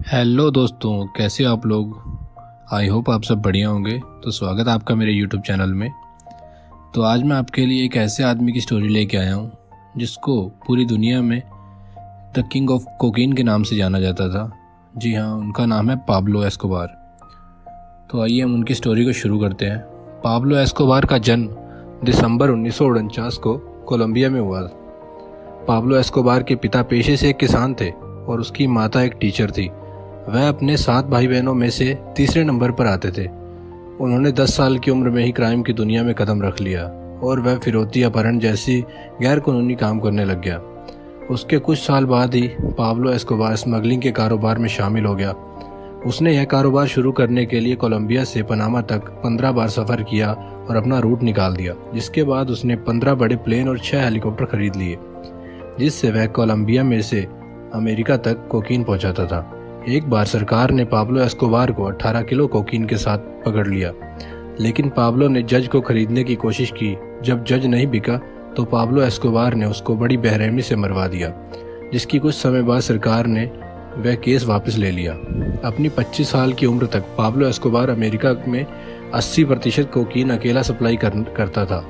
Hello दोस्तों, कैसे हो आप लोग। आई होप आप सब बढ़िया होंगे। तो स्वागत है आपका मेरे यूट्यूब चैनल में। तो आज मैं आपके लिए एक ऐसे आदमी की स्टोरी लेके आया हूँ जिसको पूरी दुनिया में द किंग ऑफ कोकीन के नाम से जाना जाता था। जी हाँ, उनका नाम है पाब्लो एस्कोबार। तो आइए हम उनकी स्टोरी को शुरू करते हैं। पाब्लो एस्कोबार का जन्म दिसंबर 1949 को कोलंबिया में हुआ। पाब्लो एस्कोबार के पिता पेशे से एक किसान थे और उसकी माता एक टीचर थी। वह अपने 7 भाई बहनों में से तीसरे नंबर पर आते थे। उन्होंने 10 साल की उम्र में ही क्राइम की दुनिया में कदम रख लिया और वह फिरौती अपहरण जैसी गैर कानूनी काम करने लग गया। उसके कुछ साल बाद ही पाब्लो एस्कोबार स्मगलिंग के कारोबार में शामिल हो गया। उसने यह कारोबार शुरू करने के लिए कोलंबिया से पनामा तक 15 बार सफ़र किया और अपना रूट निकाल दिया, जिसके बाद उसने 15 बड़े प्लेन और 6 हेलीकॉप्टर खरीद लिए, जिससे वह कोलंबिया में से अमेरिका तक कोकीन पहुंचाता था। एक बार सरकार ने पाब्लो एस्कोबार को 18 किलो कोकीन के साथ पकड़ लिया, लेकिन पाब्लो ने जज को खरीदने की कोशिश की। जब जज नहीं बिका तो पाब्लो एस्कोबार ने उसको बड़ी बेरहमी से मरवा दिया, जिसकी कुछ समय बाद सरकार ने वह केस वापस ले लिया। अपनी 25 साल की उम्र तक पाब्लो एस्कोबार अमेरिका में 80% कोकीन अकेला सप्लाई करता था,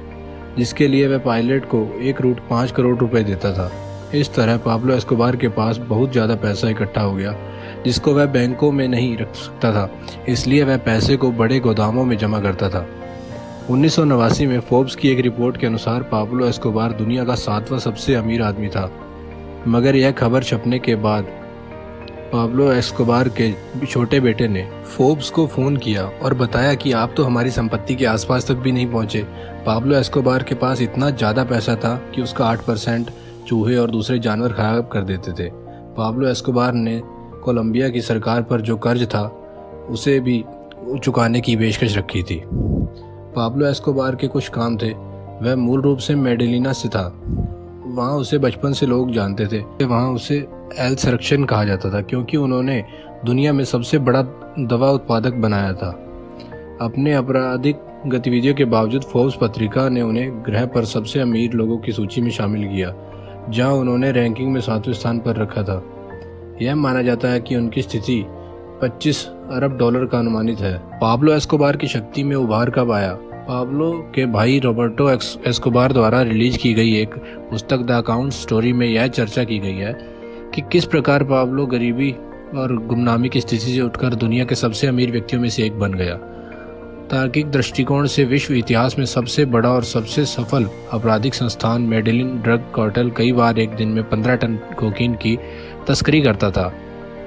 जिसके लिए वह पायलट को एक रूट 5 करोड़ रुपए देता था। इस तरह पाब्लो एस्कोबार के पास बहुत ज़्यादा पैसा इकट्ठा हो गया, जिसको वह बैंकों में नहीं रख सकता था, इसलिए वह पैसे को बड़े गोदामों में जमा करता था। 1989 में फोर्ब्स की एक रिपोर्ट के अनुसार पाब्लो एस्कोबार दुनिया का 7वां सबसे अमीर आदमी था। मगर यह खबर छपने के बाद पाब्लो एस्कोबार के छोटे बेटे ने फोर्ब्स को फ़ोन किया और बताया कि आप तो हमारी संपत्ति के आसपास तक भी नहीं पहुंचे। पाब्लो एस्कोबार के पास इतना ज़्यादा पैसा था कि उसका 8% चूहे और दूसरे जानवर खराब कर देते थे। पाब्लो एस्कोबार ने कोलंबिया की सरकार पर जो कर्ज था उसे भी चुकाने की पेशकश रखी थी। पाब्लो एस्कोबार के कुछ काम थे। वह मूल रूप से मेडेलिना से था। वहाँ उसे बचपन से लोग जानते थे। वहाँ उसे एल सेलेक्शन कहा जाता था, क्योंकि उन्होंने दुनिया में सबसे बड़ा दवा उत्पादक बनाया था। अपने आपराधिक गतिविधियों के बावजूद फोर्ब्स पत्रिका ने उन्हें ग्रह पर सबसे अमीर लोगों की सूची में शामिल किया, जहाँ उन्होंने रैंकिंग में 7वें स्थान पर रखा था। यह माना जाता है कि उनकी स्थिति 25 अरब डॉलर का अनुमानित है। पाब्लो एस्कोबार की शक्ति में उभार कब आया? पाब्लो के भाई रॉबर्टो एस्कोबार द्वारा रिलीज की गई एक पुस्तक द अकाउंट स्टोरी में यह चर्चा की गई है कि किस प्रकार पाब्लो गरीबी और गुमनामी की स्थिति से उठकर दुनिया के सबसे अमीर व्यक्तियों में से एक बन गया। तार्किक दृष्टिकोण से विश्व इतिहास में सबसे बड़ा और सबसे सफल आपराधिक संस्थान मेडेलिन ड्रग कार्टेल कई बार एक दिन में 15 टन कोकीन की तस्करी करता था,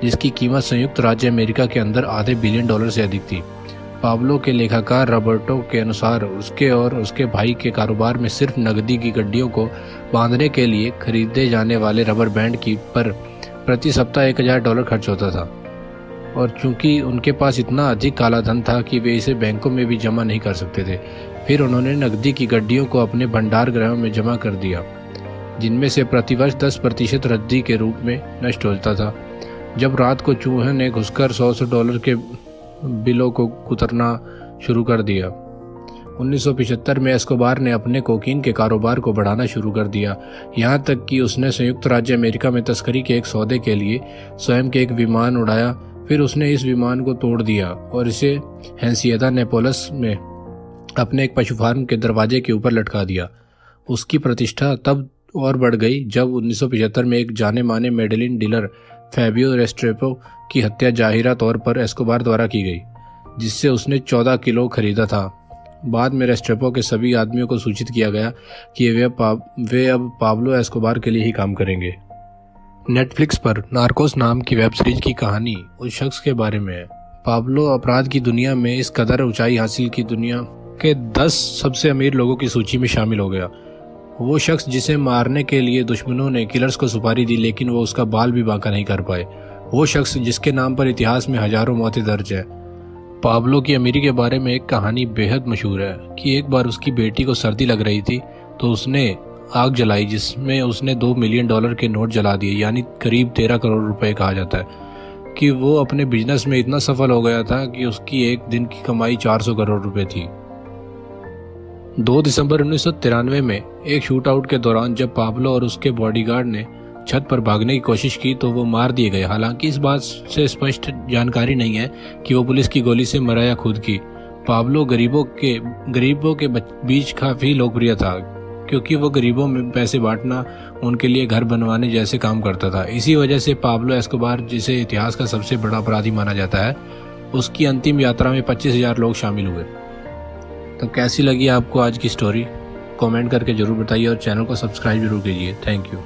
जिसकी कीमत संयुक्त राज्य अमेरिका के अंदर आधे बिलियन डॉलर से अधिक थी। पाब्लो के लेखाकार रॉबर्टो के अनुसार उसके और उसके भाई के कारोबार में सिर्फ नकदी की गड्डियों को बांधने के लिए खरीदे जाने वाले रबर बैंड की पर प्रति सप्ताह 1000 डॉलर खर्च होता था, और चूंकि उनके पास इतना अधिक काला धन था कि वे इसे बैंकों में भी जमा नहीं कर सकते थे, फिर उन्होंने नकदी की गड्डियों को अपने भंडार गृहों में जमा कर दिया, जिनमें से प्रतिवर्ष 10% रद्दी के रूप में नष्ट होता था। जब रात को चूहे ने घुसकर 100 डॉलर के बिलों को कुतरना शुरू कर दिया। 1975 में एस्कोबार ने अपने कोकीन के कारोबार को बढ़ाना शुरू कर दिया, यहाँ तक कि उसने संयुक्त राज्य अमेरिका में तस्करी के एक सौदे के लिए स्वयं के एक विमान उड़ाया। फिर उसने इस विमान को तोड़ दिया और इसे हैंसिएदा नेपोलस में अपने एक पशु फार्म के दरवाजे के ऊपर लटका दिया। उसकी प्रतिष्ठा तब और बढ़ गई जब 1975 में एक जाने माने मेडेलिन डीलर फैबियो रेस्ट्रेपो की हत्या जाहिरा तौर पर एस्कोबार द्वारा की गई, जिससे उसने 14 किलो खरीदा था। बाद में रेस्ट्रेपो के सभी आदमियों को सूचित किया गया कि वे अब पाब्लो एस्कोबार के लिए ही काम करेंगे। नेटफ्लिक्स पर नार्कोस नाम की वेब सीरीज की कहानी उस शख्स के बारे में है। पाब्लो अपराध की दुनिया में इस कदर ऊंचाई हासिल की दुनिया के 10 सबसे अमीर लोगों की सूची में शामिल हो गया। वो शख्स जिसे मारने के लिए दुश्मनों ने किलर्स को सुपारी दी, लेकिन वो उसका बाल भी बांका नहीं कर पाए। वो शख्स जिसके नाम पर इतिहास में हजारों मौतें दर्ज है। पाब्लो की अमीरी के बारे में एक कहानी बेहद मशहूर है कि एक बार उसकी बेटी को सर्दी लग रही थी तो उसने आग जलाई, जिसमें उसने 2 मिलियन डॉलर के नोट जला दिए, यानी करीब 13 करोड़ रुपए कहा जाता है। कि वो अपने बिजनेस में इतना सफल हो गया था कि उसकी एक दिन की कमाई 400 करोड़ रुपए थी। 2 दिसंबर 1993 में एक शूट आउट के दौरान जब पाब्लो और उसके बॉडीगार्ड ने छत पर भागने की कोशिश की तो वो मार दिए गए। हालांकि इस बात से स्पष्ट जानकारी नहीं है कि वो पुलिस की गोली से मरा या खुद की। पाब्लो गरीबों के बीच काफ़ी लोकप्रिय था, क्योंकि वो गरीबों में पैसे बांटना, उनके लिए घर बनवाने जैसे काम करता था। इसी वजह से पाब्लो एस्कोबार, जिसे इतिहास का सबसे बड़ा अपराधी माना जाता है, उसकी अंतिम यात्रा में 25,000 लोग शामिल हुए। तो कैसी लगी आपको आज की स्टोरी? कमेंट करके ज़रूर बताइए और चैनल को सब्सक्राइब जरूर कीजिए। Thank you.